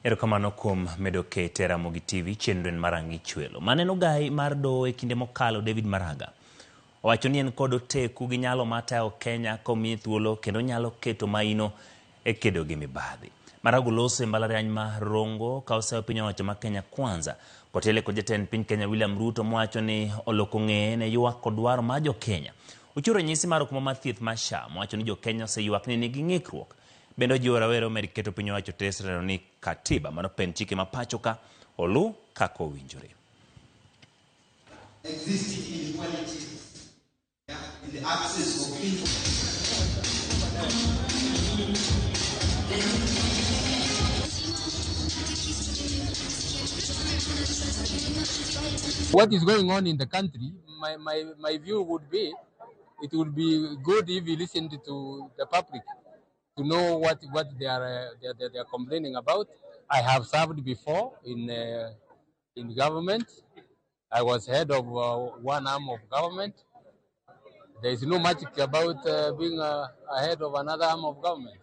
Erokamano kuom medo kete Ramogi TV chenro en marangi chwelo. Maneno gai mar doho e kinde mokalo David Maraga owacho ni en kod oteku gi nyalo matayo Kenya komiye thuolo kendo nyalo keto maino e kedo gi mibadhi. Maraga olose mbalariany ma Rongo ka oseyo piny owacho ma Kenya Kwanza kotele kod jatend piny Kenya William Ruto mowacho ni oloko ng'eye ne ywak kod dwaro mar jo Kenya. Ochiwo ranyisi mar kuma mathieth ma SHA mowacho ni jo Kenya oseywak ni nigi ng'ikruok. Bendo jiwo rawere omed keto piny owacho tesre ni katiba mano pen chike ma pacho ka olu kaka owinjore. Existing inequalities in the access of What is going on in the country, my view would be, it would be good if you listened to the public to know what they are complaining about. I have served before in government. I was head of one arm of government. There is no magic about being a head of another arm of government.